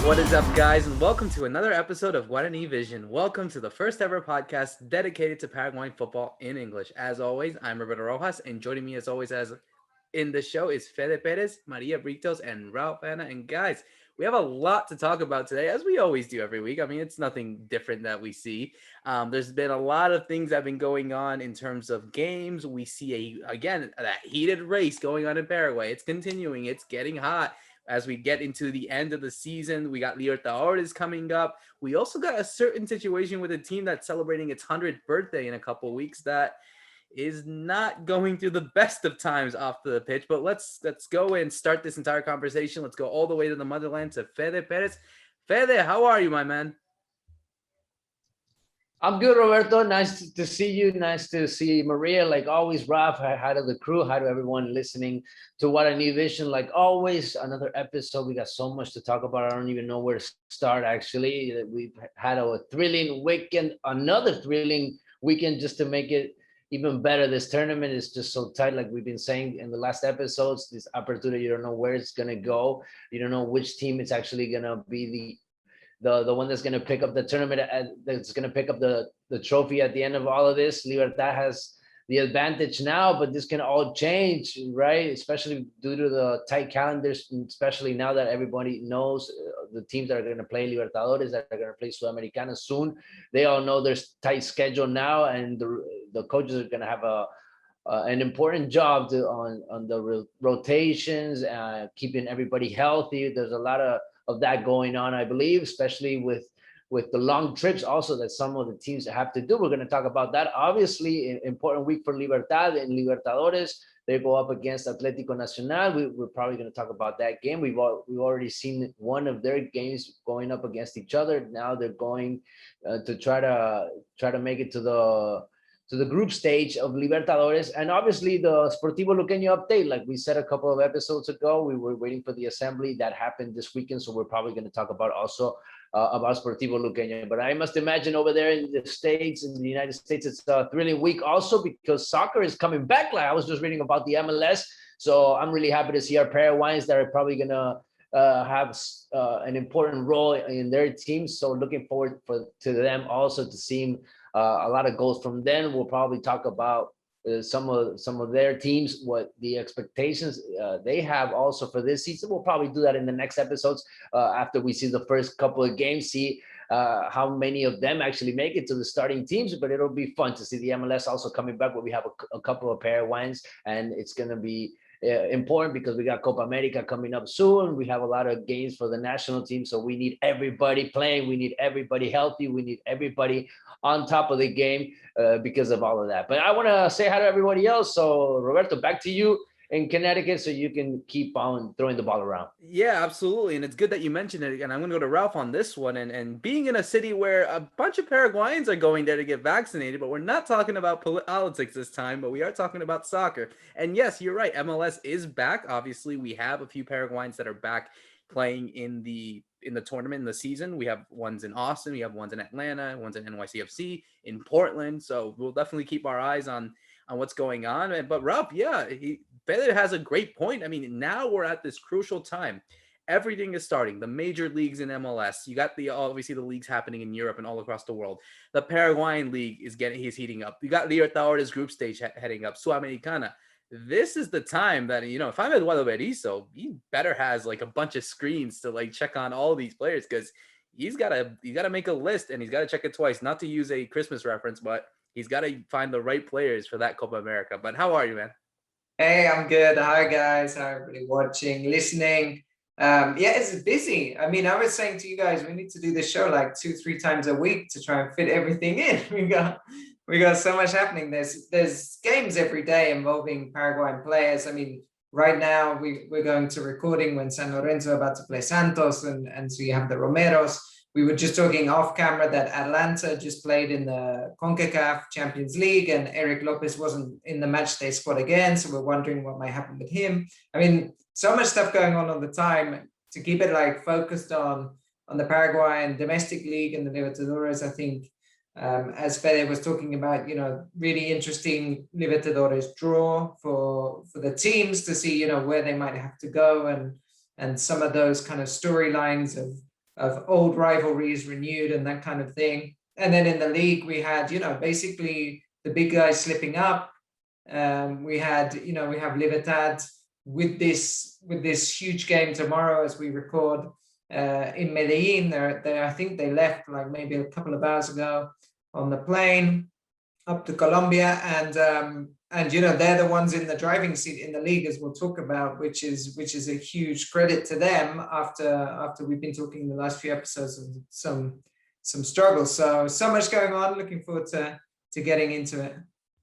What is up, guys, and welcome to another episode of Guarani Vision. Welcome to the first ever podcast dedicated to Paraguayan football in English. As always, I'm Roberto Rojas, and joining me as always as in the show is Federico Perez, Maria Britos, and Ralph Anna. And guys, we have a lot to talk about today, as we always do every week. I mean, it's nothing different that we see. There's been a lot of things that have been going on in terms of games. We see, that heated race going on in Paraguay. It's continuing. It's getting hot. As we get into the end of the season, we got Libertadores coming up. We also got a certain situation with a team that's celebrating its 100th birthday in a couple of weeks that is not going through the best of times off the pitch. But let's go and start this entire conversation. Let's go all the way to the motherland to Fede Perez. Fede, how are you, my man? I'm good, Roberto. Nice to see you. Nice to see Maria. Like always, Ralph. Hi to the crew. Hi to everyone listening to Guarani Vision. Like always, another episode. We got so much to talk about. I don't even know where to start, actually. We've had a thrilling weekend, another thrilling weekend just to make it even better. This tournament is just so tight, like we've been saying in the last episodes. This opportunity, you don't know where it's going to go. You don't know which team is actually going to be the one that's going to pick up the tournament, that's going to pick up the trophy at the end of all of this. Libertad has the advantage now, but this can all change, right? Especially due to the tight calendars, especially now that everybody knows the teams that are going to play Libertadores, that are going to play Sudamericana soon. They all know there's tight schedule now, and the coaches are going to have an important job on the rotations, keeping everybody healthy. There's a lot of that going on, I believe, especially with the long trips also that some of the teams have to do. We're going to talk about that. Obviously, an important week for Libertad and Libertadores. They go up against Atletico Nacional. We're probably going to talk about that game. We've already seen one of their games going up against each other. Now they're going to try to make it to the group stage of Libertadores. And obviously the Sportivo Luqueño update, like we said a couple of episodes ago, we were waiting for the assembly that happened this weekend. So we're probably going to talk about also about Sportivo Luqueño. But I must imagine over there in the States, in the United States, it's a thrilling week also because soccer is coming back. Like I was just reading about the MLS. So I'm really happy to see our Paraguayans that are probably going to have an important role in their teams. So looking forward to them also to seeing a lot of goals from them. We'll probably talk about some of their teams, what the expectations they have also for this season. We'll probably do that in the next episodes after we see the first couple of games, see how many of them actually make it to the starting teams. But it'll be fun to see the MLS also coming back, where we have a couple of Paraguayans, and it's going to be important because we got Copa America coming up soon. We have a lot of games for the national team, so we need everybody playing. We need everybody healthy. We need everybody on top of the game because of all of that. But I want to say hi to everybody else. So Roberto, back to you in Connecticut so you can keep on throwing the ball around. Yeah, absolutely. And it's good that you mentioned it. And I'm going to go to Ralph on this one. And being in a city where a bunch of Paraguayans are going there to get vaccinated, but we're not talking about politics this time, but we are talking about soccer. And yes, you're right. MLS is back. Obviously, we have a few Paraguayans that are back playing in the tournament in the season. We have ones in Austin, we have ones in Atlanta, ones in NYCFC, in Portland. So we'll definitely keep our eyes on what's going on. But Ralph, yeah, Pedro has a great point. I mean, now we're at this crucial time. Everything is starting. The major leagues in MLS. You got obviously the leagues happening in Europe and all across the world. The Paraguayan league is heating up. You got Libertadores group stage heading up. Sudamericana. This is the time that, if I'm Eduardo Berizzo, he better has like a bunch of screens to like check on all these players, because he's got to make a list and he's got to check it twice. Not to use a Christmas reference, but he's got to find the right players for that Copa America. But how are you, man? Hey, I'm good. Hi, guys. Hi, everybody watching, listening. Yeah, it's busy. I mean, I was saying to you guys, we need to do this show like 2-3 times a week to try and fit everything in. We got so much happening. There's games every day involving Paraguayan players. I mean, right now we're going to recording when San Lorenzo about to play Santos, and so you have the Romeros. We were just talking off camera that Atlanta just played in the CONCACAF Champions League, and Eric Lopez wasn't in the matchday squad again. So we're wondering what might happen with him. I mean, so much stuff going on all the time. To keep it like focused on the Paraguayan domestic league and the Libertadores, I think, as Fede was talking about, really interesting Libertadores draw for the teams to see, where they might have to go, and some of those kind of storylines of old rivalries renewed and that kind of thing. And then in the league, we had, basically the big guys slipping up. We have Libertad with this huge game tomorrow as we record in Medellin. I think they left like maybe a couple of hours ago on the plane up to Colombia, and they're the ones in the driving seat in the league, as we'll talk about, which is a huge credit to them after we've been talking in the last few episodes of some struggles. So much going on. Looking forward to getting into it.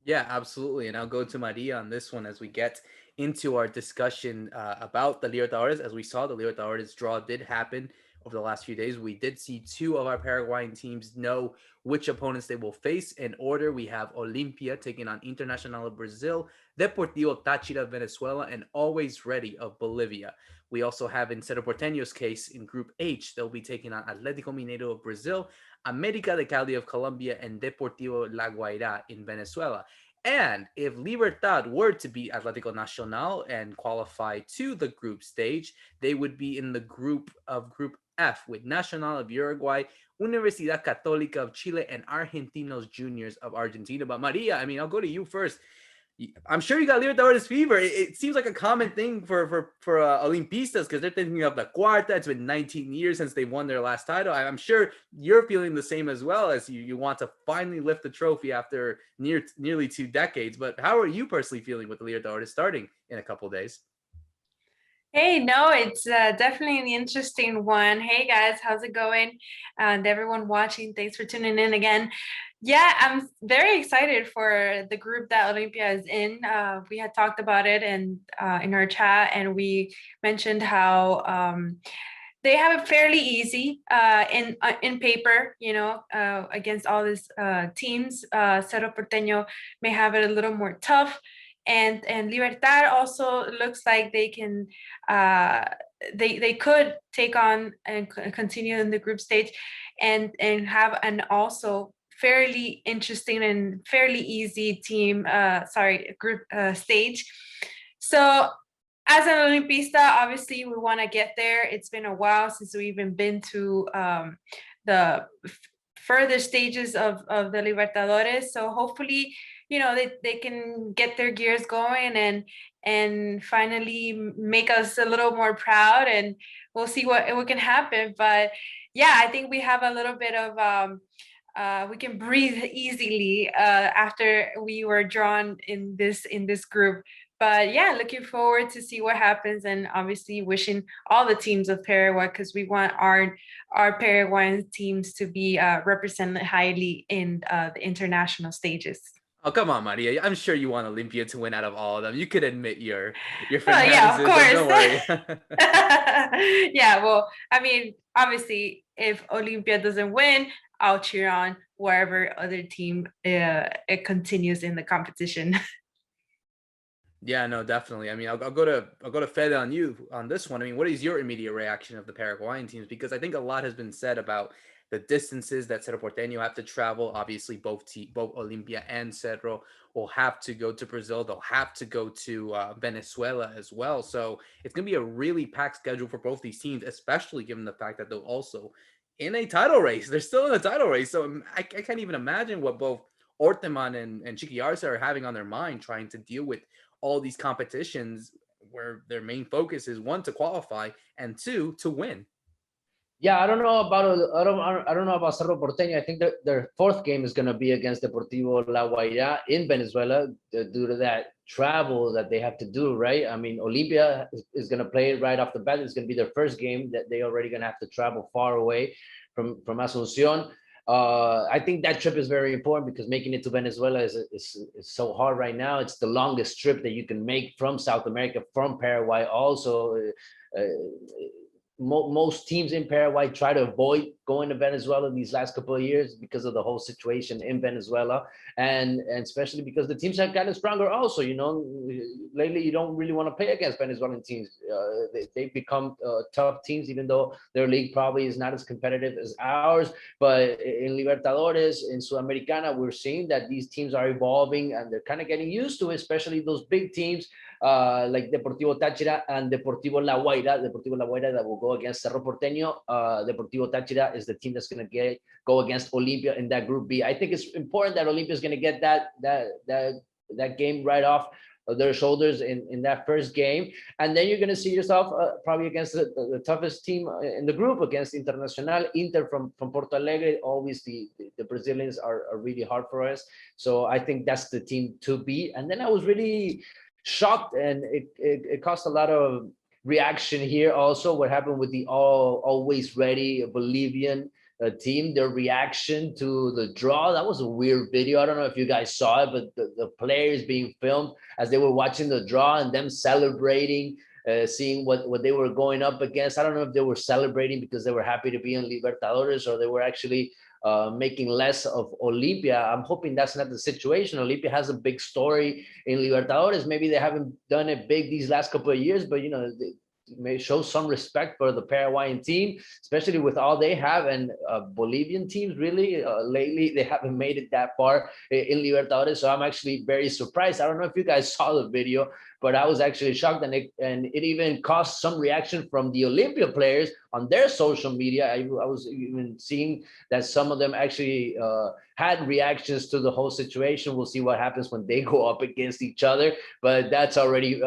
Yeah, absolutely. And I'll go to Maria on this one as we get into our discussion about the Libertadores. As we saw, the Libertadores draw did happen over the last few days. We did see two of our Paraguayan teams know which opponents they will face. In order, we have Olimpia taking on Internacional of Brazil, Deportivo Táchira of Venezuela, and Always Ready of Bolivia. We also have, in Cerro Porteño's case, in Group H, they'll be taking on Atletico Mineiro of Brazil, América de Cali of Colombia, and Deportivo La Guaira in Venezuela. And if Libertad were to beat Atletico Nacional and qualify to the group stage, they would be in the Group F with Nacional of Uruguay, Universidad Católica of Chile, and Argentinos Juniors of Argentina. But Maria, I mean, I'll go to you first. I'm sure you got Libertadores fever. It seems like a common thing for Olimpistas, because they're thinking of the Cuarta. It's been 19 years since they won their last title. I'm sure you're feeling the same as well, as you want to finally lift the trophy after nearly 2 decades. But how are you personally feeling with the Libertadores starting in a couple of days? Hey, no, it's definitely an interesting one. Hey guys, how's it going? And everyone watching, thanks for tuning in again. Yeah, I'm very excited for the group that Olympia is in. We had talked about it in our chat, and we mentioned how they have it fairly easy in paper, against all these teams. Cerro Porteño may have it a little more tough. And Libertad also looks like they can they could take on and continue in the group stage and have an also fairly interesting and fairly easy group stage. So as an Olimpista, obviously we want to get there. It's been a while since we've even been to the further stages of the Libertadores. So hopefully, they can get their gears going and finally make us a little more proud, and we'll see what can happen. But yeah, I think we have a little bit of we can breathe easily after we were drawn in this group. But yeah, looking forward to see what happens, and obviously wishing all the teams of Paraguay, because we want our Paraguayan teams to be represented highly in the international stages. Oh, come on, Maria. I'm sure you want Olympia to win out of all of them. You could admit your yeah, of course. Don't worry. Yeah, well, I mean, obviously, if Olympia doesn't win, I'll cheer on wherever other team it continues in the competition. Yeah, no, definitely. I mean, I'll go to Fed on you on this one. I mean, what is your immediate reaction of the Paraguayan teams? Because I think a lot has been said about the distances that Cerro Porteño have to travel. Obviously, both Olimpia and Cerro will have to go to Brazil. They'll have to go to Venezuela as well. So it's going to be a really packed schedule for both these teams, especially given the fact that they're also in a title race. They're still in a title race. So I can't even imagine what both Orteman and Chiqui Arce are having on their mind, trying to deal with all these competitions where their main focus is, 1, to qualify, and 2, to win. Yeah, I don't know about Cerro Porteño. I think their 4th game is going to be against Deportivo La Guaira in Venezuela due to that travel that they have to do, right? I mean, Olimpia is going to play it right off the bat. It's going to be their first game that they already going to have to travel far away from Asunción. I think that trip is very important, because making it to Venezuela is so hard right now. It's the longest trip that you can make from South America, from Paraguay. Also, most teams in Paraguay try to avoid going to Venezuela these last couple of years because of the whole situation in Venezuela, and especially because the teams have gotten stronger also. Lately you don't really want to play against Venezuelan teams. They've become tough teams, even though their league probably is not as competitive as ours. But in Libertadores, in Sudamericana, we're seeing that these teams are evolving and they're kind of getting used to it, especially those big teams like Deportivo Táchira and Deportivo La Guaira that will go against Cerro Porteño. Deportivo Táchira is the team that's going to go against Olimpia in that Group B. I think it's important that Olimpia is going to get that game right off their shoulders in that first game, and then you're going to see yourself probably against the toughest team in the group, against Internacional. Inter from Porto Alegre. Always the Brazilians are really hard for us, so I think that's the team to beat. And then I was really shocked, and it caused a lot of reaction here also, what happened with the always ready Bolivian team, their reaction to the draw. That was a weird video. I don't know if you guys saw it, but the players being filmed as they were watching the draw and them celebrating, seeing what they were going up against. I don't know if they were celebrating because they were happy to be in Libertadores, or they were actually making less of Olimpia. I'm hoping that's not the situation. Olimpia has a big story in Libertadores. Maybe they haven't done it big these last couple of years, but they may show some respect for the Paraguayan team, especially with all they have. And Bolivian teams really lately, they haven't made it that far in Libertadores. So I'm actually very surprised. I don't know if you guys saw the video, but I was actually shocked, and it even caused some reaction from the Olympia players on their social media. I was even seeing that some of them actually had reactions to the whole situation. We'll see what happens when they go up against each other, but that's already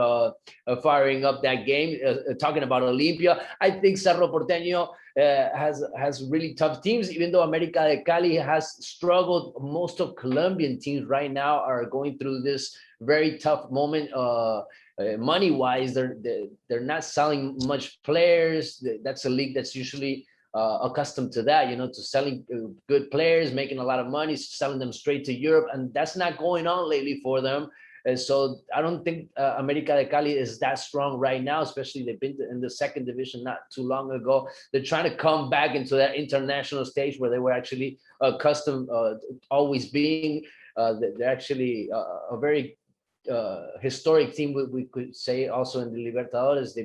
firing up that game. Talking about Olympia, I think Cerro Porteño has really tough teams, even though America de Cali has struggled. Most of Colombian teams right now are going through this very tough moment. Money wise, they're not selling much players. That's a league that's usually accustomed to that, to selling good players, making a lot of money, selling them straight to Europe, and that's not going on lately for them. And so I don't think America de Cali is that strong right now, especially they've been in the second division not too long ago. They're trying to come back into that international stage where they were actually accustomed always being. They're actually a very historic team, we could say, also in the Libertadores.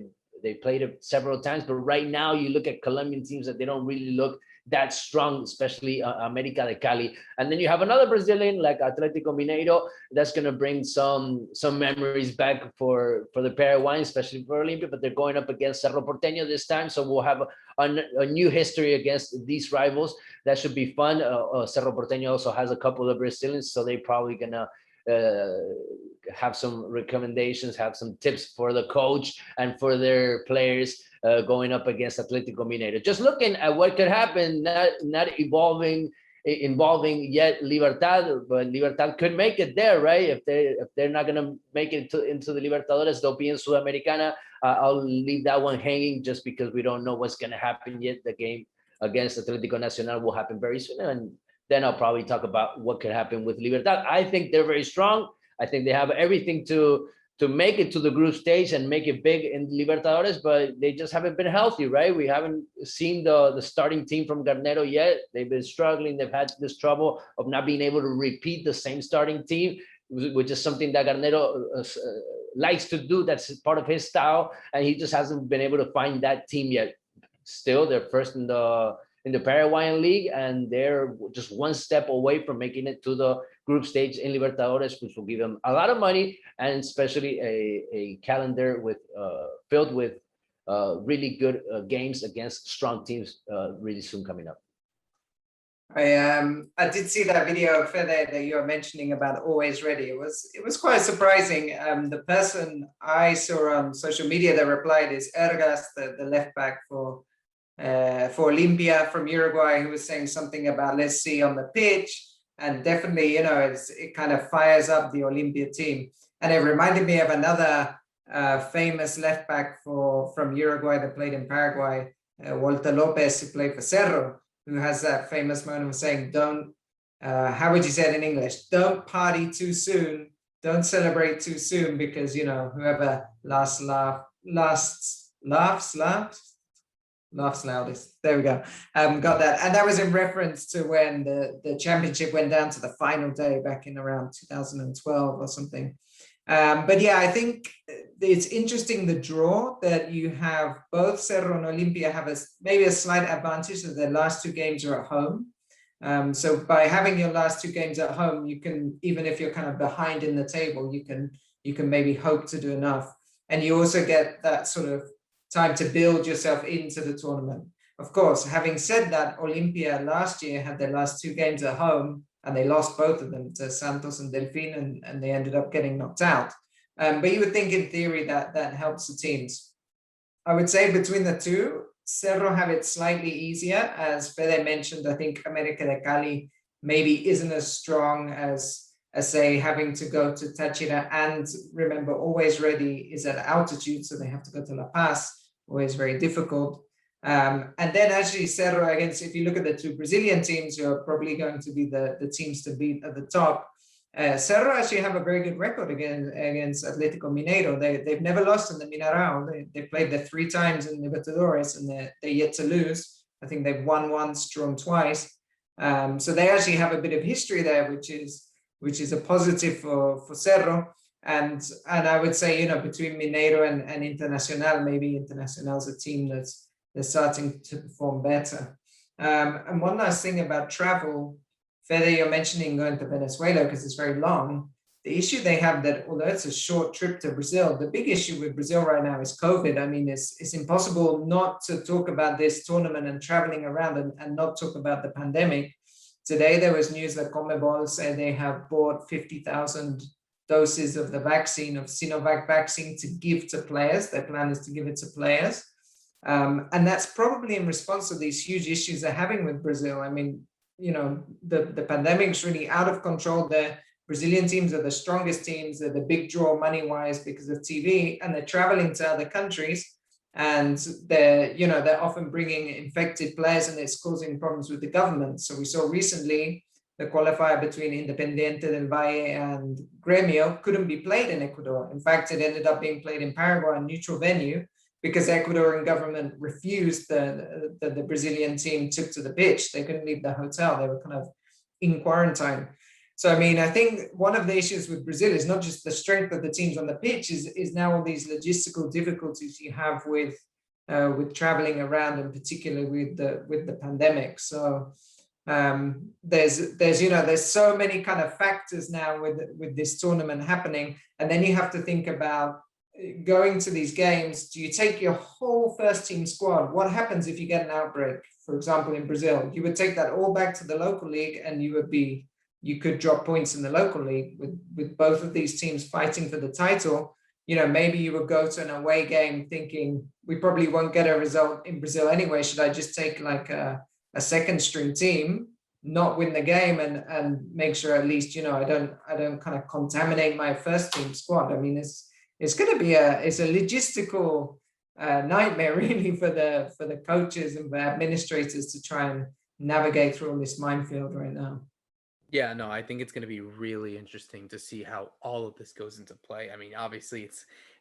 They played it several times, but right now you look at Colombian teams that they don't really look that strong, especially America de Cali. And then you have another Brazilian like Atletico Mineiro that's going to bring some memories back for the Paraguayans, especially for Olympia, but they're going up against Cerro Porteño this time, so we'll have a new history against these rivals. That should be fun. Cerro Porteño also has a couple of Brazilians, so they're probably going to have some recommendations, have some tips for the coach and for their players going up against Atletico Mineiro. Just looking at what could happen, not involving yet Libertad, but Libertad could make it there, right? If they're not gonna make it into the Libertadores, they'll be in Sudamericana. I'll leave that one hanging just because we don't know what's gonna happen yet. The game against Atletico Nacional will happen very soon, and then I'll probably talk about what could happen with Libertad. I think they're very strong. I think they have everything to make it to the group stage and make it big in Libertadores, but they just haven't been healthy, right? We haven't seen the starting team from Garnero yet. They've been struggling. They've had this trouble of not being able to repeat the same starting team, which is something that Garnero likes to do. That's part of his style, and he just hasn't been able to find that team yet. Still, they're first in the Paraguayan League, and they're just one step away from making it to the group stage in Libertadores, which will give them a lot of money, and especially a calendar filled with really good games against strong teams really soon coming up. I did see that video, Fede, that you were mentioning about Always Ready. It was quite surprising. The person I saw on social media that replied is Ergas, the left back for Olimpia from Uruguay, who was saying something about let's see on the pitch, and definitely, it kind of fires up the Olimpia team. And it reminded me of another famous left back from Uruguay that played in Paraguay, Walter Lopez, who played for Cerro, who has that famous moment of saying, don't, how would you say it in English? Don't party too soon, don't celebrate too soon, because, whoever laughs loudest. There we go. Got that. And that was in reference to when the championship went down to the final day back in around 2012 or something. But yeah, I think it's interesting, the draw, that you have both Cerro and Olimpia have maybe a slight advantage that their last two games are at home. So by having your last two games at home, you can, even if you're kind of behind in the table, you can maybe hope to do enough. And you also get that sort of time to build yourself into the tournament. Of course, having said that, Olimpia last year had their last 2 games at home, and they lost both of them to Santos and Delfín, and they ended up getting knocked out. But you would think in theory that helps the teams. I would say between the two, Cerro have it slightly easier. As Fede mentioned, I think América de Cali maybe isn't as strong as say having to go to Táchira, and remember, Always Ready is at altitude, so they have to go to La Paz, always very difficult. And then actually Cerro against, if you look at the 2 Brazilian teams, who are probably going to be the teams to beat at the top, Cerro actually have a very good record against Atletico Mineiro. They've never lost in the Mineirão. They played there 3 times in Libertadores, and they're yet to lose. I think they've won once, drawn twice. So they actually have a bit of history there, which is a positive for Cerro. And I would say, between Mineiro and Internacional, maybe Internacional's a team they're starting to perform better. And one last thing about travel, Fede, you're mentioning going to Venezuela because it's very long. The issue they have that, although it's a short trip to Brazil, the big issue with Brazil right now is COVID. I mean, it's impossible not to talk about this tournament and traveling around and not talk about the pandemic. Today, there was news that CONMEBOL said they have bought 50,000 doses of the vaccine, of Sinovac vaccine, to give to players. Their plan is to give it to players. And that's probably in response to these huge issues they're having with Brazil. I mean, the pandemic's really out of control there. Brazilian teams are the strongest teams. They're the big draw money-wise because of TV, and they're traveling to other countries. And they're often bringing infected players, and it's causing problems with the government. So we saw recently the qualifier between Independiente del Valle and Gremio couldn't be played in Ecuador. In fact, it ended up being played in Paraguay, a neutral venue, because the Ecuadorian government refused the Brazilian team took to the pitch. They couldn't leave the hotel. They were kind of in quarantine. So, I mean, I think one of the issues with Brazil is not just the strength of the teams on the pitch, is now all these logistical difficulties you have with traveling around, and particularly with the pandemic. So there's so many kind of factors now with this tournament happening. And then you have to think about going to these games. Do you take your whole first team squad? What happens if you get an outbreak? For example, in Brazil, you would take that all back to the local league, and you could drop points in the local league with both of these teams fighting for the title. Maybe you would go to an away game thinking, we probably won't get a result in Brazil anyway. Should I just take like a second string team, not win the game, and make sure at least, I don't kind of contaminate my first team squad? I mean, it's going to be a logistical nightmare really for the coaches and the administrators to try and navigate through all this minefield right now. Yeah, no, I think it's going to be really interesting to see how all of this goes into play. I mean, obviously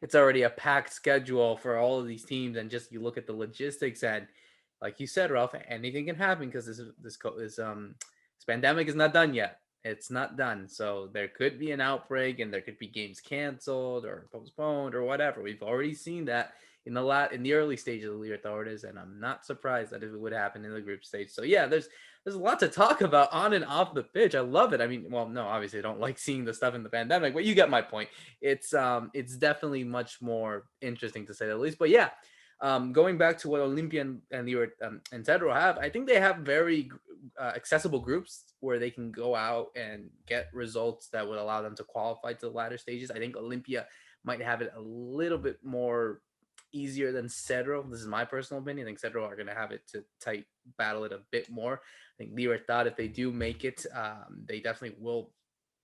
it's already a packed schedule for all of these teams, and just you look at the logistics, and like you said, Ralph, anything can happen because this pandemic is not done yet. It's not done. So there could be an outbreak, and there could be games canceled or postponed or whatever. We've already seen that in the early stages of the Libertadores, and I'm not surprised that it would happen in the group stage. So yeah, there's a lot to talk about on and off the pitch. I love it. I mean, well, no, obviously I don't like seeing the stuff in the pandemic, but you get my point. It's definitely much more interesting, to say the least. But yeah, going back to what Olimpia and Cerro have, I think they have very accessible groups where they can go out and get results that would allow them to qualify to the latter stages. I think Olimpia might have it a little bit more easier than Cerro. This is my personal opinion. I think Cerro are going to have it to battle it a bit more. I think Libertad, if they do make it, they definitely will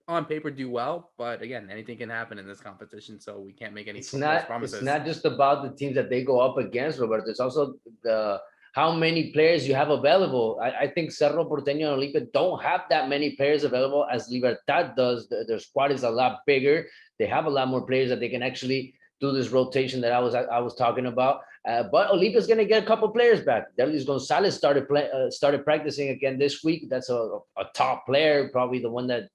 on paper do well, but again, anything can happen in this competition, so we can't make any promises. It's not just about the teams that they go up against, Roberto. It's also how many players you have available. I think Cerro Porteño and Olimpia don't have that many players available as Libertad does. Their squad is a lot bigger. They have a lot more players that they can actually do this rotation that I was talking about. But Olimpia is going to get a couple players back. Derlis Gonzalez started practicing again this week. That's a top player, probably the one that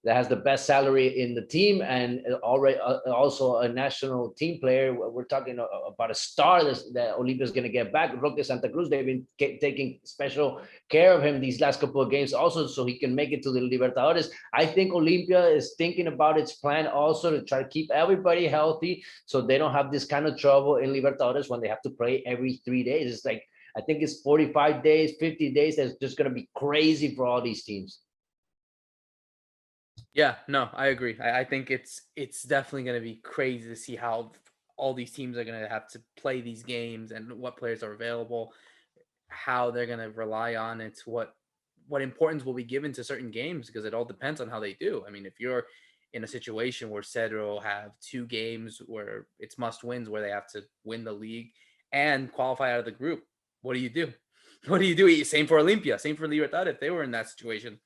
that has the best salary in the team, and already also a national team player. We're talking about a star that Olimpia is going to get back. Roque Santa Cruz, they've been taking special care of him these last couple of games also, so he can make it to the Libertadores. I think Olimpia is thinking about its plan also to try to keep everybody healthy so they don't have this kind of trouble in Libertadores when they have to play every 3 days. It's like, I think it's 45 days, 50 days. That's just going to be crazy for all these teams. Yeah, no, I agree. I think it's definitely going to be crazy to see how all these teams are going to have to play these games and what players are available, how they're going to rely on it, what importance will be given to certain games, because it all depends on how they do. I mean, if you're in a situation where Cedro have 2 games where it's must wins, where they have to win the league and qualify out of the group, what do you do? What do you do? Same for Olimpia, same for Libertad if they were in that situation.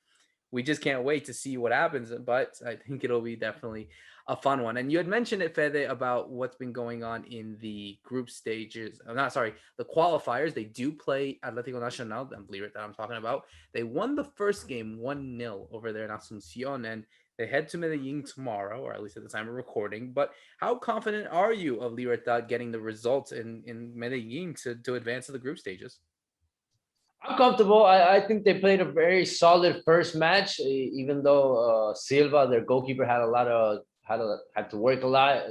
We just can't wait to see what happens, but I think it'll be definitely a fun one. And you had mentioned it, Fede, about what's been going on in the group stages. The qualifiers. They do play Atletico Nacional, I believe that I'm talking about. They won the first game 1-0 over there in Asunción, and they head to Medellin tomorrow, or at least at the time of recording. But how confident are you of Libertad getting the results in Medellin to advance to the group stages? I'm comfortable. I think they played a very solid first match, even though Silva, their goalkeeper, had to work a lot.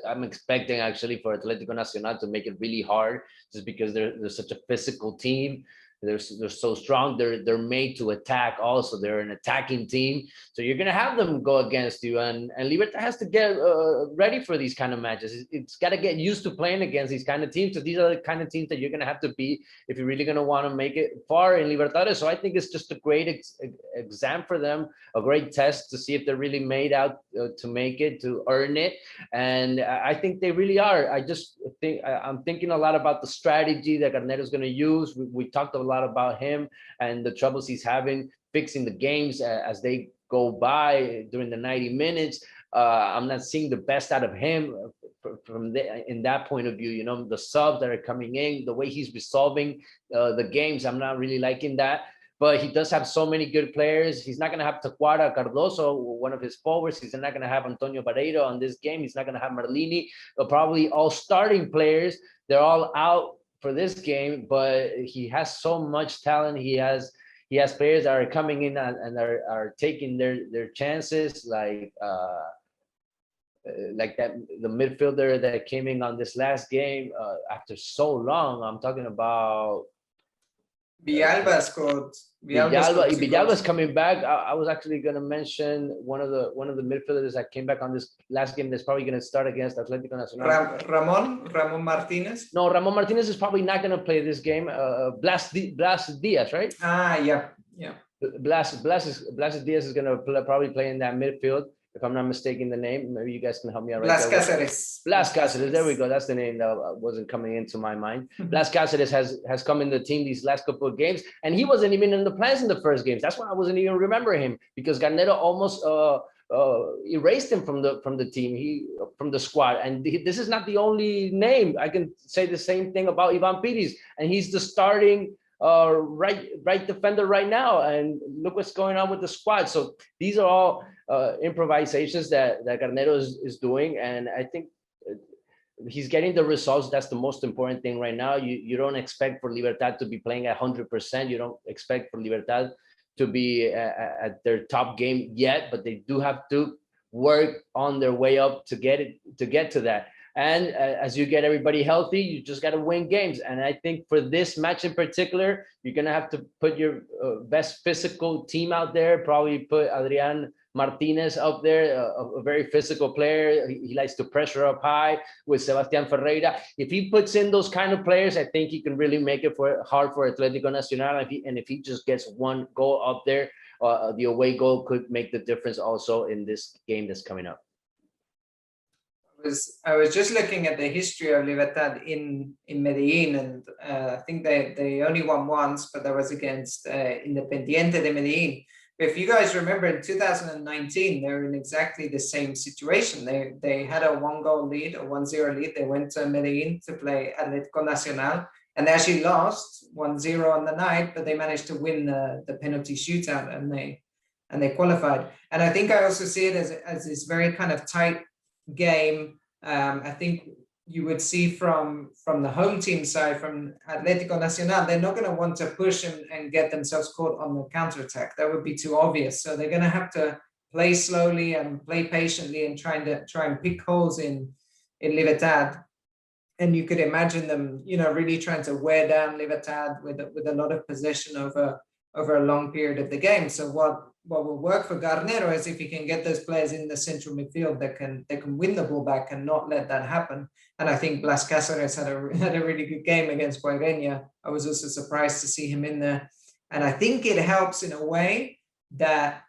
I'm expecting actually for Atletico Nacional to make it really hard, just because they're such a physical team. They're so strong. They're made to attack. Also, they're an attacking team. So you're gonna have them go against you, and Libertad has to get ready for these kind of matches. It's got to get used to playing against these kind of teams. So these are the kind of teams that you're gonna have to beat if you're really gonna want to make it far in Libertadores. So I think it's just a great exam for them, a great test to see if they're really made out to make it, to earn it. And I think they really are. I'm thinking a lot about the strategy that Garnero is going to use. We talked a lot about him and the troubles he's having fixing the games as they go by during the 90 minutes. I'm not seeing the best out of him in that point of view. The subs that are coming in, the way he's resolving the games, I'm not really liking that. But he does have so many good players. He's not going to have Tacuara Cardoso, one of his forwards. He's not going to have Antonio Barreiro on this game. He's not going to have Marlini. Probably all starting players. They're all out for this game, but he has so much talent. He has players that are coming in and are taking their chances, like that the midfielder that came in on this last game after so long. I'm talking about Villalba scored. Villalba's coming back. I was actually going to mention one of the midfielders that came back on this last game that's probably going to start against Atletico Nacional. Ramon Martinez. No, Ramon Martinez is probably not going to play this game. Blas Diaz, right? Yeah. Blas Diaz is going to probably play in that midfield, if I'm not mistaken the name. Maybe you guys can help me out. Blas Cáceres. Blas Cáceres. There we go. That's the name that wasn't coming into my mind. Blas Cáceres has come in the team these last couple of games, and he wasn't even in the plans in the first games. That's why I wasn't even remembering him, because Garnero almost erased him from the team, from the squad. And this is not the only name. I can say the same thing about Ivan Pires, and he's the starting right defender right now, and look what's going on with the squad. So these are all improvisations that Garnero is doing, and I think he's getting the results. That's the most important thing right now. You don't expect for Libertad to be playing at 100%. You don't expect for Libertad to be at their top game yet, but they do have to work on their way up to get to that. And as you get everybody healthy, you just got to win games. And I think for this match in particular, you're going to have to put your best physical team out there, probably put Adrian Martinez up there, a very physical player. He likes to pressure up high with Sebastián Ferreira. If he puts in those kind of players, I think he can really make it hard for Atletico Nacional. If he just gets one goal up there, the away goal could make the difference also in this game that's coming up. I was just looking at the history of Libertad in Medellin, and I think they only won once, but that was against Independiente de Medellin. But if you guys remember, in 2019, they were in exactly the same situation. They had a 1-goal lead, a 1-0 lead. They went to Medellin to play Atletico Nacional, and they actually lost 1-0 on the night, but they managed to win the penalty shootout, and and they qualified. And I think I also see it as this very kind of tight game. I think you would see from the home team side, from Atletico Nacional, they're not going to want to push and get themselves caught on the counterattack. That would be too obvious. So they're going to have to play slowly and play patiently and try and pick holes in Libertad. And you could imagine them, really trying to wear down Libertad with a lot of possession over a long period of the game. So what will work for Garnero is if he can get those players in the central midfield that can win the ball back and not let that happen. And I think Blas Cáceres had a really good game against Guarani. I was also surprised to see him in there. And I think it helps in a way that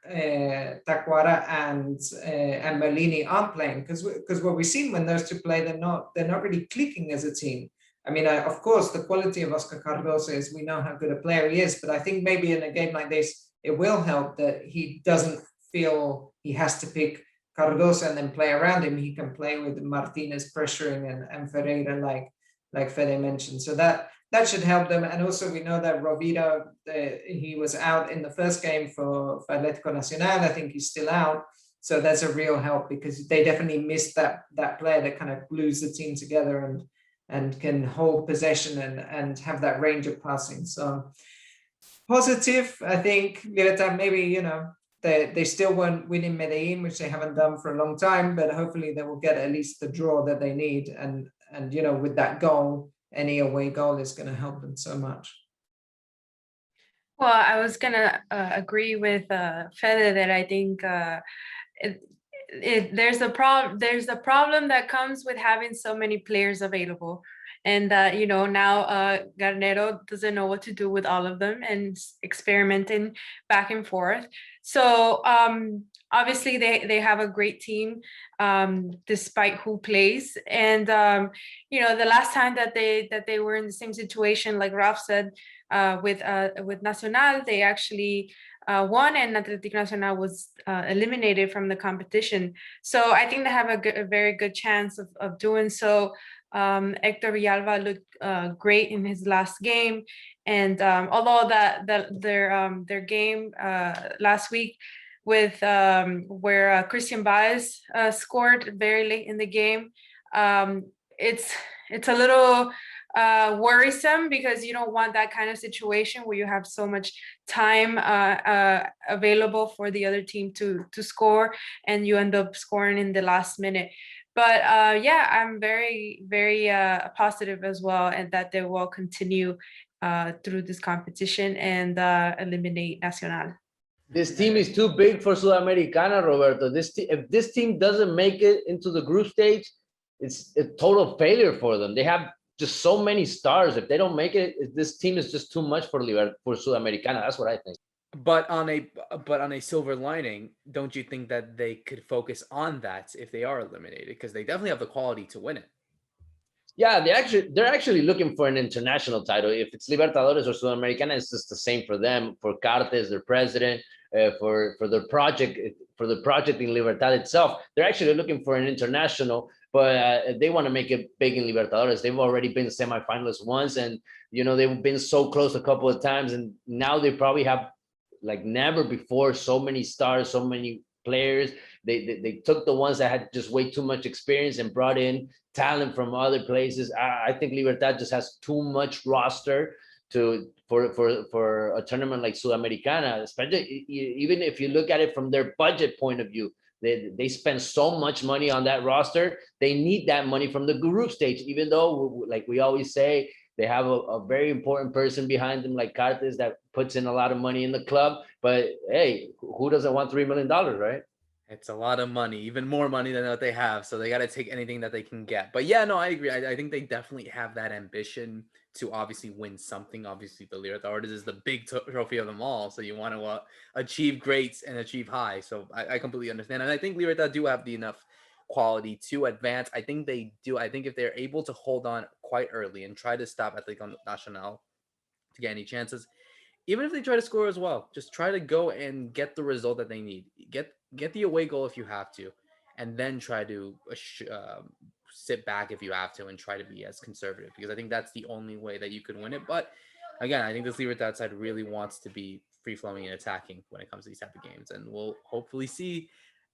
Tacuara and Merlini aren't playing, because what we've seen when those two play, they're not really clicking as a team. I mean, of course, the quality of Oscar Cardoso is, we know how good a player he is, but I think maybe in a game like this, it will help that he doesn't feel he has to pick Cardoso and then play around him. He can play with Martinez pressuring and Ferreira, like Fede mentioned. So that should help them. And also we know that Rovira, he was out in the first game for Atletico Nacional. I think he's still out. So that's a real help, because they definitely missed that player that kind of glues the team together and can hold possession and have that range of passing. So positive, I think Libertad maybe, they still won't win in Medellin, which they haven't done for a long time, but hopefully they will get at least the draw that they need. And with that goal, any away goal is going to help them so much. Well, I was gonna agree with Fede that I think there's a problem that comes with having so many players available, and now Garnero doesn't know what to do with all of them and experimenting back and forth. So obviously they have a great team despite who plays, and the last time that they were in the same situation, like Ralph said, with Nacional, they actually won, and Atletico Nacional was eliminated from the competition. So I think they have a very good chance of doing so. Hector Villalba looked great in his last game, and although their game last week with where Christian Baez scored very late in the game, it's a little worrisome, because you don't want that kind of situation where you have so much time available for the other team to score, and you end up scoring in the last minute. But I'm very, very positive as well, and that they will continue through this competition and eliminate Nacional. This team is too big for Sudamericana, Roberto. If this team doesn't make it into the group stage, it's a total failure for them. They have just so many stars. If they don't make it, this team is just too much for Sudamericana. That's what I think. But on a silver lining, don't you think that they could focus on that if they are eliminated? Because they definitely have the quality to win it. Yeah, they're actually looking for an international title. If it's Libertadores or Sudamericana, it's just the same for them. For Cartes, their president, for the project in Libertad itself, they're actually looking for an international. But they want to make it big in Libertadores. They've already been semifinalists once, and they've been so close a couple of times, and now they probably have, like never before, so many stars, so many players. They took the ones that had just way too much experience and brought in talent from other places. I think Libertad just has too much roster for a tournament like Sudamericana, especially even if you look at it from their budget point of view. They spend so much money on that roster. They need that money from the group stage, even though, like we always say, they have a very important person behind them, like Cartes, that puts in a lot of money in the club. But hey, who doesn't want $3 million, right? It's a lot of money, even more money than what they have. So they got to take anything that they can get. But yeah, no, I agree. I think they definitely have that ambition to obviously win something. Obviously, the Libertadores is the big trophy of them all. So you want to achieve greats and achieve high. So I completely understand. And I think Libertad do have the enough quality to advance. I think they do. I think if they're able to hold on quite early and try to stop Atletico Nacional to get any chances, even if they try to score as well, just try to go and get the result that they need. Get the away goal if you have to, and then try to sit back if you have to and try to be as conservative, because I think that's the only way that you could win it. But again, I think this Libertad side really wants to be free-flowing and attacking when it comes to these type of games. And we'll hopefully see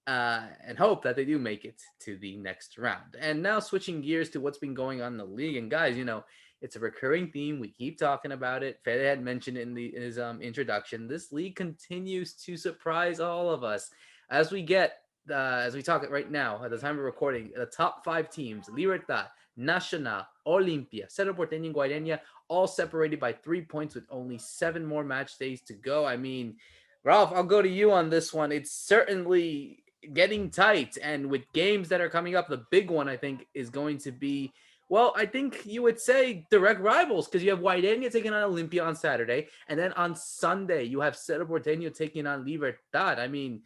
and hope that they do make it to the next round. And now switching gears to what's been going on in the league. And guys, it's a recurring theme. We keep talking about it. Fede had mentioned it in his introduction. This league continues to surprise all of us as we talk right now at the time of recording. The top 5 teams: Libertad, Nacional, Olimpia, Cerro Porteño, and Guarani, all separated by 3 points with only 7 more match days to go. I mean, Ralph, I'll go to you on this one. It's certainly getting tight, and with games that are coming up, the big one I think is going to be, well, I think you would say direct rivals, because you have Guarani taking on Olimpia on Saturday, and then on Sunday you have Cerro Porteño taking on Libertad. I mean,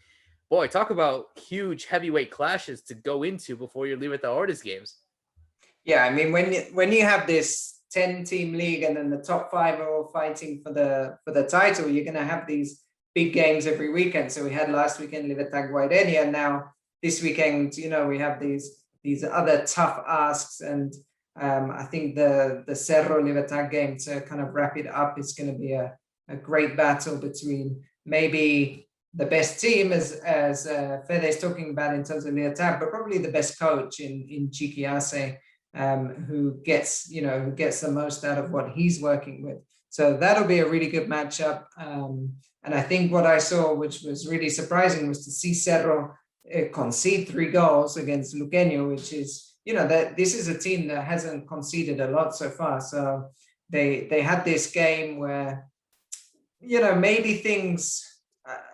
boy, talk about huge heavyweight clashes to go into before your Libertadores games. Yeah, I mean, when you have this 10-team league and then the top 5 are all fighting for the title, you're going to have these big games every weekend. So we had last weekend Libertad Guarani, and now this weekend, we have these other tough asks. And I think the Cerro Libertad game, to kind of wrap it up, is going to be a great battle between maybe the best team, as Fede is talking about in terms of Libertad, but probably the best coach in Chiqui Arce, who gets the most out of what he's working with. So that'll be a really good matchup. And I think what I saw, which was really surprising, was to see Cerro concede 3 goals against Luqueño, which is, that this is a team that hasn't conceded a lot so far. So they had this game where, maybe things,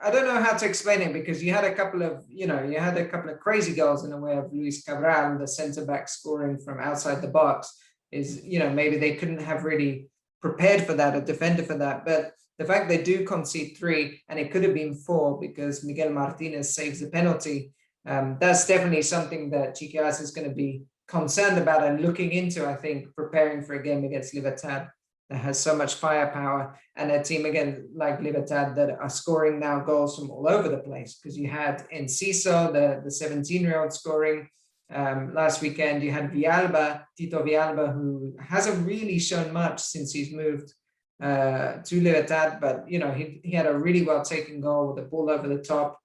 I don't know how to explain it, because you had a couple of crazy goals in the way of Luis Cabral, the centre back, scoring from outside the box. Is, maybe they couldn't have really prepared for that or defended for that. But the fact they do concede 3, and it could have been 4 because Miguel Martinez saves the penalty, that's definitely something that Chiqui Arce is going to be concerned about and looking into, I think, preparing for a game against Libertad that has so much firepower, and a team again like Libertad that are scoring now goals from all over the place, because you had Enciso, the 17-year-old, scoring last weekend. You had Tito Villalba, who hasn't really shown much since he's moved to Libertad, but he had a really well taken goal with the ball over the top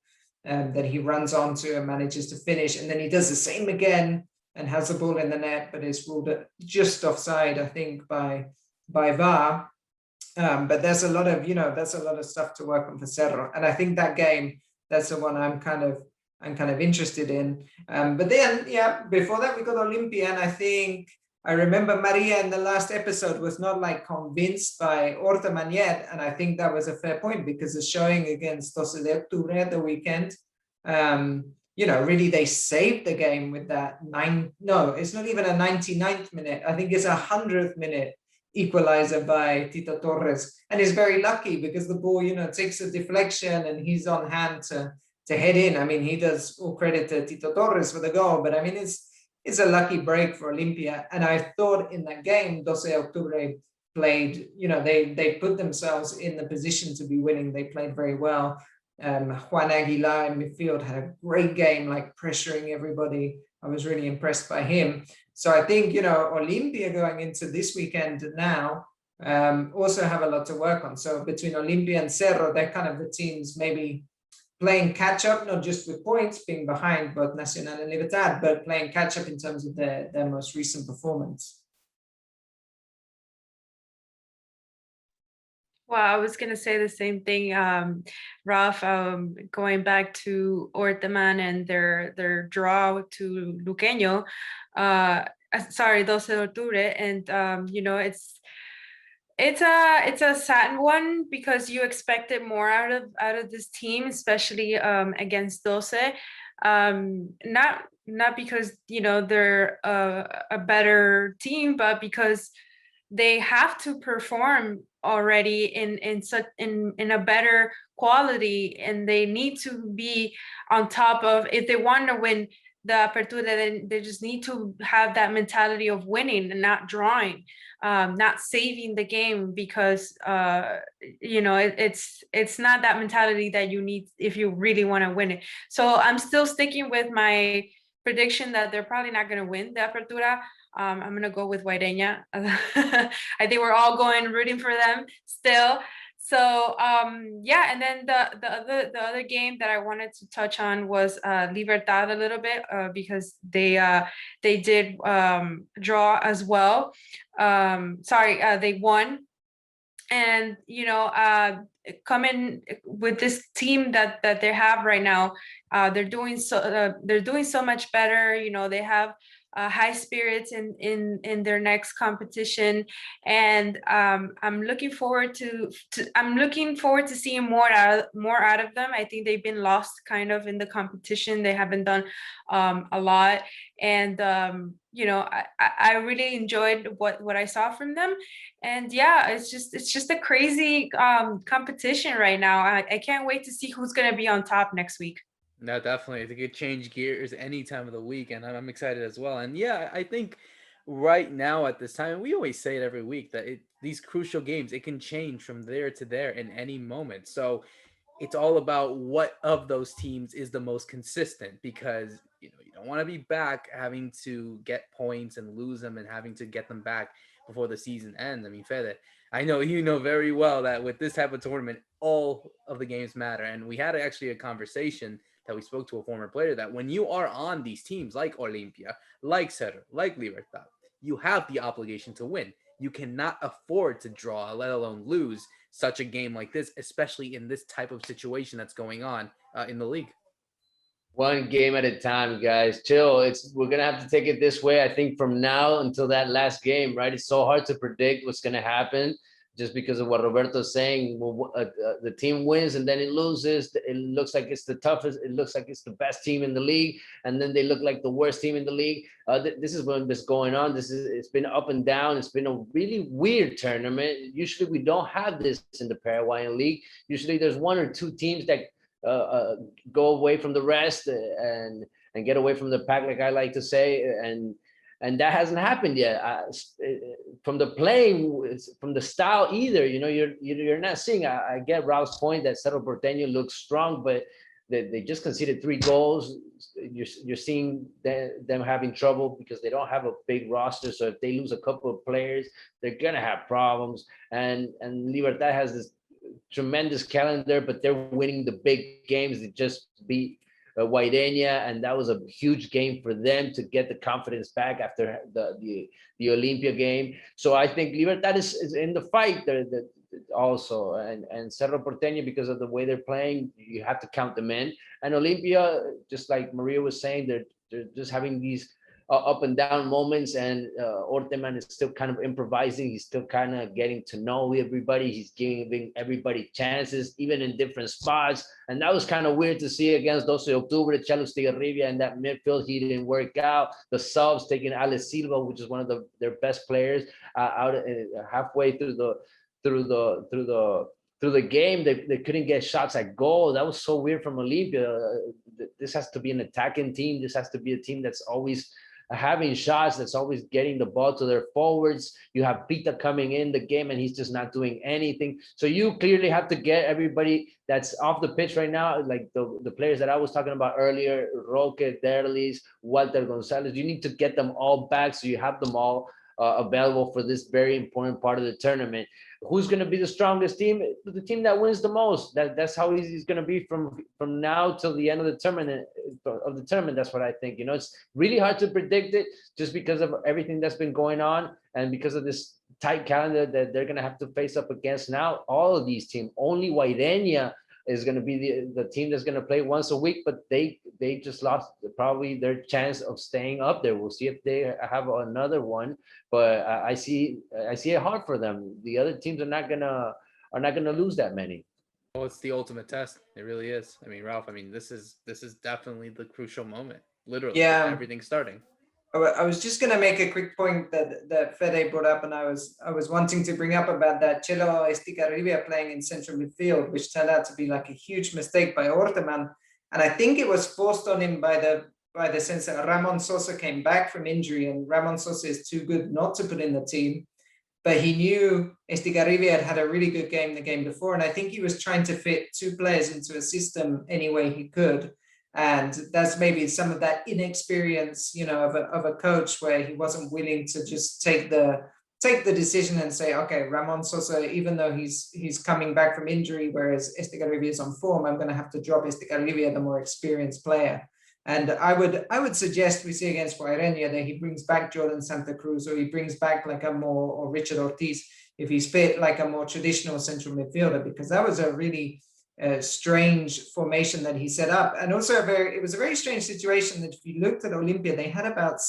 that he runs onto and manages to finish, and then he does the same again and has the ball in the net, but is ruled just offside, I think, by VAR. But there's a lot of stuff to work on for Cerro, and I think that game, that's the one I'm kind of interested in. But then, before that we got Olimpia, and I remember Maria in the last episode was not convinced by Ortaman yet, and I think that was a fair point, because the showing against 12 de Octubre at the weekend, really they saved the game with that it's not even a 99th minute. I think it's a 100th minute equalizer by Tito Torres, and he's very lucky because the ball, takes a deflection and he's on hand to head in. I mean, he does all credit to Tito Torres for the goal, but I mean, it's a lucky break for Olimpia. And I thought in that game, 12 de Octubre played, they put themselves in the position to be winning. They played very well. Juan Aguilar in midfield had a great game, pressuring everybody. I was really impressed by him. So I think, Olimpia going into this weekend now also have a lot to work on. So between Olimpia and Cerro, they're kind of the teams maybe playing catch up, not just with points, being behind both Nacional and Libertad, but playing catch up in terms of their most recent performance. Well, I was going to say the same thing, Ralph, going back to Ortaman and their draw to Luqueño, 12 de Octubre, and it's a sad one, because you expected more out of this team, especially against 12. Not because they're a better team, but because they have to perform already in a better quality, and they need to be on top of, if they want to win the Apertura, then they just need to have that mentality of winning and not drawing, not saving the game, because it's not that mentality that you need if you really want to win it. So I'm still sticking with my prediction that they're probably not going to win the Apertura. I'm going to go with Guarani. I think we're all rooting for them still. So yeah, and then the other game that I wanted to touch on was Libertad a little bit, because they did draw as well. They won. And coming with this team that they have right now, they're doing so much better. They have high spirits in their next competition, and I'm looking forward to seeing more out of them. I think they've been lost kind of in the competition. They haven't done a lot, and I really enjoyed what I saw from them. And yeah, it's just a crazy competition right now. I can't wait to see who's going to be on top next week. No, definitely. It could change gears any time of the week, and I'm excited as well. And yeah, I think right now at this time, and we always say it every week, that these crucial games, it can change from there to there in any moment. So it's all about what of those teams is the most consistent, because you don't want to be back having to get points and lose them and having to get them back before the season ends. I mean, Fede, I know you know very well that with this type of tournament, all of the games matter. And we had actually a conversation that we spoke to a former player that when you are on these teams like Olimpia, like Cerro, like Libertad, you have the obligation to win. You cannot afford to draw, let alone lose such a game like this, especially in this type of situation that's going on in the league. One game at a time, guys. Chill. We're gonna have to take it this way. I think from now until that last game, right? It's so hard to predict what's gonna happen, just because of what Roberto's saying. The team wins and then it loses. It looks like it's the toughest. It looks like it's the best team in the league, and then they look like the worst team in the league. This is when this going on. It's been up and down. It's been a really weird tournament. Usually we don't have this in the Paraguayan league. Usually there's one or two teams that go away from the rest and get away from the pack, like I like to say, and that hasn't happened yet. From the playing, from the style either, you're not seeing. I get Ralph's point that Cerro Porteño looks strong, but they just conceded 3 goals. You're seeing them having trouble because they don't have a big roster. So if they lose a couple of players, they're gonna have problems. And Libertad has this tremendous calendar, but they're winning the big games. They just beat Guarani, and that was a huge game for them to get the confidence back after the Olympia game. So I think Libertad is in the fight there also, and Cerro Porteño, because of the way they're playing, you have to count them in. And Olympia, just like Maria was saying, they're just having these up and down moments, and Orteman is still kind of improvising. He's still kind of getting to know everybody. He's giving everybody chances, even in different spots. And that was kind of weird to see against 12 de Octubre, Chelo Stigarribia in that midfield. He didn't work out. The subs taking Alex Silva, which is one of their best players, out halfway through the game. They couldn't get shots at goal. That was so weird from Olympia. This has to be an attacking team. This has to be a team that's always having shots, that's always getting the ball to their forwards. You have Pita coming in the game and he's just not doing anything. So you clearly have to get everybody that's off the pitch right now, like the players that I was talking about earlier, Roque, Derlis, Walter Gonzalez. You need to get them all back so you have them all available for this very important part of the tournament. Who's going to be the strongest team? The team that wins the most. That's how easy it's going to be from now till the end of the tournament. That's what I think. It's really hard to predict it just because of everything that's been going on and because of this tight calendar that they're going to have to face up against now. All of these teams. Only Guarani is going to be the team that's going to play once a week, but they just lost probably their chance of staying up there. We'll see if they have another one, but I see it hard for them. The other teams are not gonna lose that many. Well, it's the ultimate test. It really is. I mean, Ralph, this is definitely the crucial moment. Literally, Yeah. everything's starting. I was just going to make a quick point that Fede brought up, and I was wanting to bring up about that Chelo Estigarribia playing in central midfield, which turned out to be like a huge mistake by Orteman, and I think it was forced on him by the sense that Ramon Sosa came back from injury, and Ramon Sosa is too good not to put in the team, but he knew Estigarribia had a really good game the game before, and I think he was trying to fit 2 players into a system any way he could. And that's maybe some of that inexperience, of a coach where he wasn't willing to just take the take the decision and say, okay, Ramon Sosa, even though he's coming back from injury, whereas Estigarribia is on form, I'm going to have to drop Estigarribia, the more experienced player. And I would suggest we see against Guarani that he brings back Jordan Santa Cruz, or he brings back like a more, or Richard Ortiz, if he's fit, like a more traditional central midfielder, because that was a really strange formation that he set up. And also it was a very strange situation that if you looked at Olympia, they had about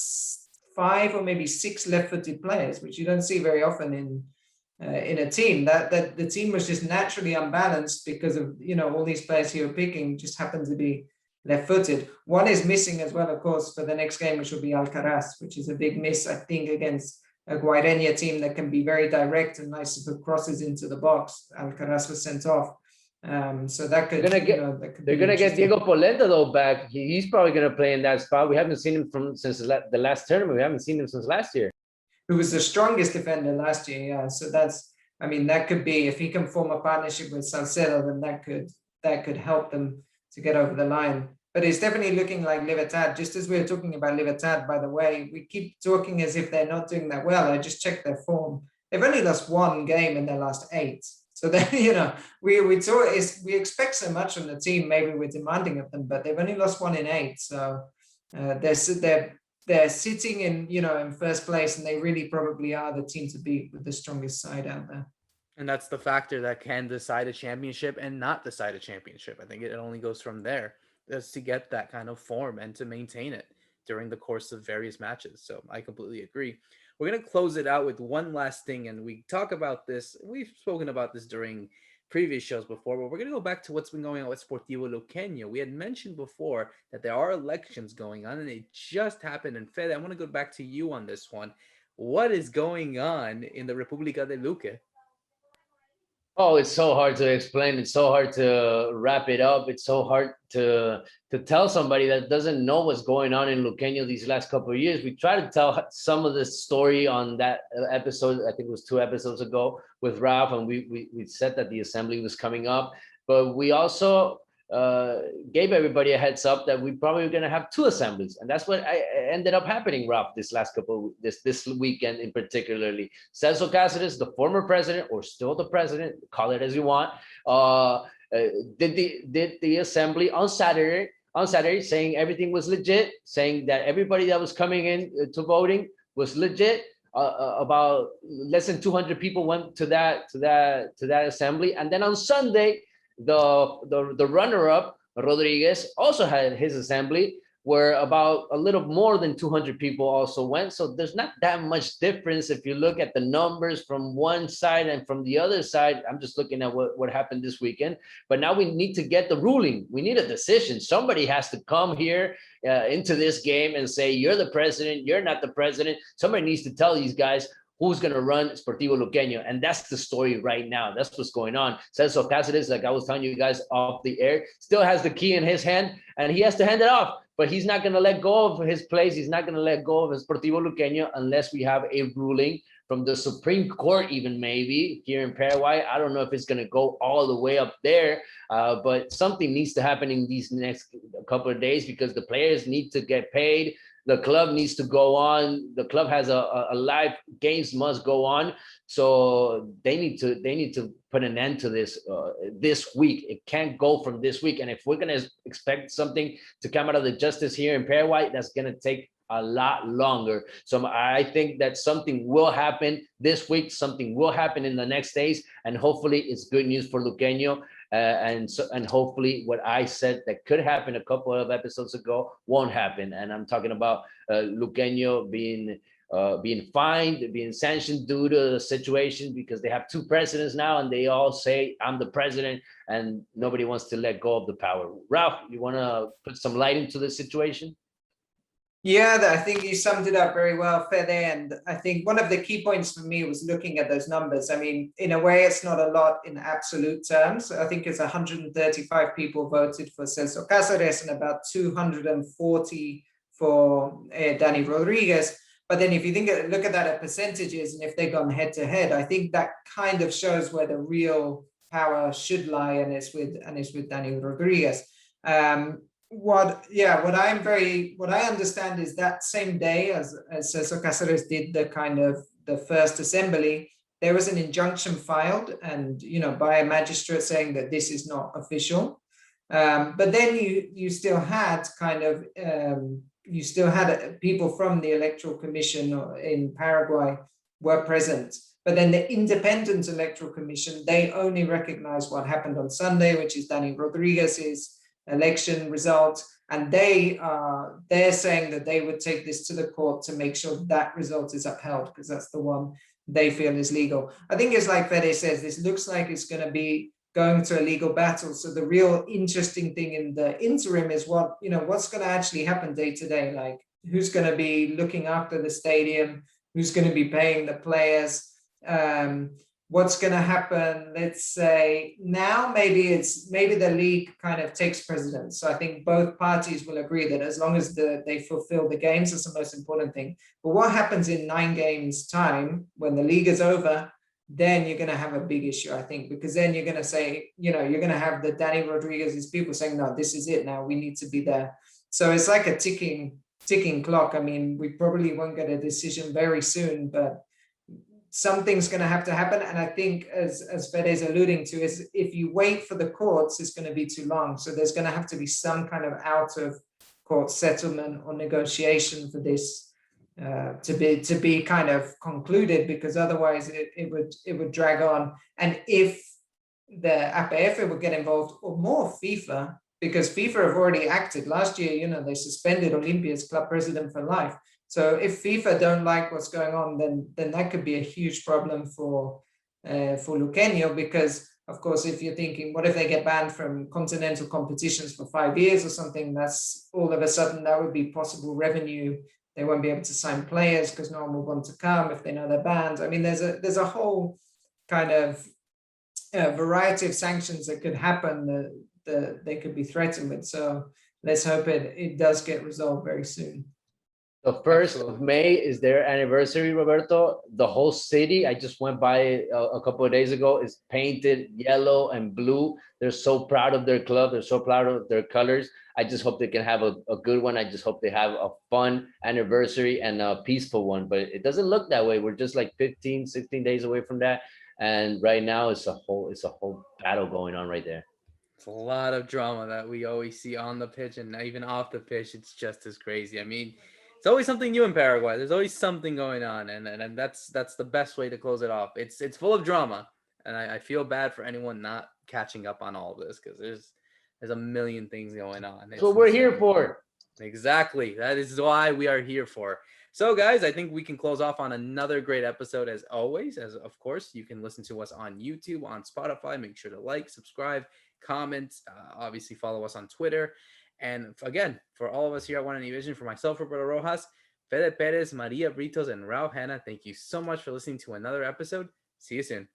5 or maybe 6 left-footed players, which you don't see very often in a team. That the team was just naturally unbalanced because of, you know, all these players he was picking just happened to be left-footed. One is missing as well, of course, for the next game, which will be Alcaraz, which is a big miss, I think, against a Guarani team that can be very direct and nice to put crosses into the box. Alcaraz was sent off. So that could, they're gonna get Diego Polenta though back. He's probably gonna play in that spot. We haven't seen him since the last tournament. We haven't seen him since last year. Who was the strongest defender last year? Yeah. So that could be, if he can form a partnership with Salcedo, then that could help them to get over the line. But it's definitely looking like Libertad. Just as we were talking about Libertad, by the way, we keep talking as if they're not doing that well. I just checked their form. They've only lost 1 game in their last 8. So then, you know, we expect so much from the team. Maybe we're demanding of them, but they've only lost 1 in 8. So they're sitting in first place, and they really probably are the team to beat, with the strongest side out there. And that's the factor that can decide a championship and not decide a championship. I think it only goes from there, just to get that kind of form and to maintain it during the course of various matches. So I completely agree. We're going to close it out with one last thing, and we talk about this. We've spoken about this during previous shows before, but we're going to go back to what's been going on with Sportivo Luqueño. We had mentioned before that there are elections going on, and it just happened. And Fede, I want to go back to you on this one. What is going on in the República de Luque? Oh, it's so hard to explain. It's so hard to wrap it up. It's so hard to tell somebody that doesn't know what's going on in Luqueño these last couple of years. We tried to tell some of the story on that episode. I think it was 2 episodes ago with Ralph, and we said that the assembly was coming up, but we also gave everybody a heads up that we probably were going to have 2 assemblies, and that's what ended up happening, Ralph, this weekend in particularly. Celso Cáceres, the former president, or still the president, call it as you want, did the assembly on Saturday, saying everything was legit, saying that everybody that was coming in to voting was legit. About less than 200 people went to that assembly, and then on Sunday, the runner-up, Rodriguez, also had his assembly, where about a little more than 200 people also went. So there's not that much difference if you look at the numbers from one side and from the other side. I'm just looking at what happened this weekend. But now we need to get the ruling. We need a decision. Somebody has to come here into this game and say, you're the president, you're not the president. Somebody needs to tell these guys who's going to run Sportivo Luqueño. And that's the story right now. That's what's going on. Celso Cáceres, like I was telling you guys off the air, still has the key in his hand, and he has to hand it off. But he's not going to let go of his place. He's not going to let go of Sportivo Luqueño unless we have a ruling from the Supreme Court, even maybe here in Paraguay. I don't know if it's going to go all the way up there, but something needs to happen in these next couple of days, because the players need to get paid. The club needs to go on. The club has a live, games must go on. So they need to put an end to this this week. It can't go from this week. And if we're going to expect something to come out of the justice here in Paraguay, that's going to take a lot longer. So I think that something will happen this week. Something will happen in the next days, and hopefully it's good news for Luqueño. And hopefully what I said that could happen a couple of episodes ago won't happen. And I'm talking about Luqueño being fined, being sanctioned due to the situation, because they have 2 presidents now, and they all say, I'm the president, and nobody wants to let go of the power. Ralph, you want to put some light into the situation? Yeah, I think you summed it up very well, Fede. And I think one of the key points for me was looking at those numbers. I mean, in a way, it's not a lot in absolute terms. I think it's 135 people voted for Celso Cáceres and about 240 for Dani Rodriguez. But then if you look at that at percentages, and if they've gone head to head, I think that kind of shows where the real power should lie, and it's with Dani Rodriguez. What I understand is that same day as Celso Cáceres did the the first assembly, there was an injunction filed and, by a magistrate saying that this is not official. But then you still had people from the Electoral Commission in Paraguay were present. But then the Independent Electoral Commission, they only recognize what happened on Sunday, which is Dani Rodriguez's election result. And they're saying that they would take this to the court to make sure that result is upheld, because that's the one they feel is legal. I think it's like Fede says, this looks like it's going to be going to a legal battle. So the real interesting thing in the interim is what's going to actually happen day to day. Like, who's going to be looking after the stadium? Who's going to be paying the players? What's going to happen? Let's say now maybe the league kind of takes precedence. So I think both parties will agree that as long as they fulfill the games, that's the most important thing. But what happens in 9 games time when the league is over? Then you're going to have a big issue, I think, because then you're going to say, you're going to have the Dani Rodriguez's people saying, no, this is it now, we need to be there. So it's like a ticking clock. I mean, we probably won't get a decision very soon, but something's going to have to happen. And I think, as Fede is alluding to, is if you wait for the courts, it's going to be too long. So there's going to have to be some kind of out of court settlement or negotiation for this to be kind of concluded, because otherwise it would drag on. And if the APF would get involved, or more FIFA, because FIFA have already acted last year, they suspended Olympia's club president for life. So if FIFA don't like what's going on, then that could be a huge problem for Luqueño, because of course, if you're thinking, what if they get banned from continental competitions for 5 years or something, that's all of a sudden that would be possible revenue. They won't be able to sign players because no one will want to come if they know they're banned. I mean, there's a whole kind of variety of sanctions that could happen that they could be threatened with. So let's hope it does get resolved very soon. The 1st of May is their anniversary, Roberto. The whole city, I just went by a couple of days ago, is painted yellow and blue. They're so proud of their club. They're so proud of their colors. I just hope they can have a good one. I just hope they have a fun anniversary and a peaceful one. But it doesn't look that way. We're just like 15, 16 days away from that. And right now it's a whole battle going on right there. It's a lot of drama that we always see on the pitch, and even off the pitch, it's just as crazy. I mean, it's always something new in Paraguay. There's always something going on, and that's the best way to close it off. It's full of drama, and I feel bad for anyone not catching up on all of this, because there's a million things going on. That's what we're here for. Exactly. That is why we are here for. So, guys, I think we can close off on another great episode as always. As of course, you can listen to us on YouTube, on Spotify. Make sure to like, subscribe, comment. Obviously, follow us on Twitter. And again, for all of us here at Guarani Vision, for myself, Roberto Rojas, Fede Perez, Maria Britos, and Ralph Hanna, thank you so much for listening to another episode. See you soon.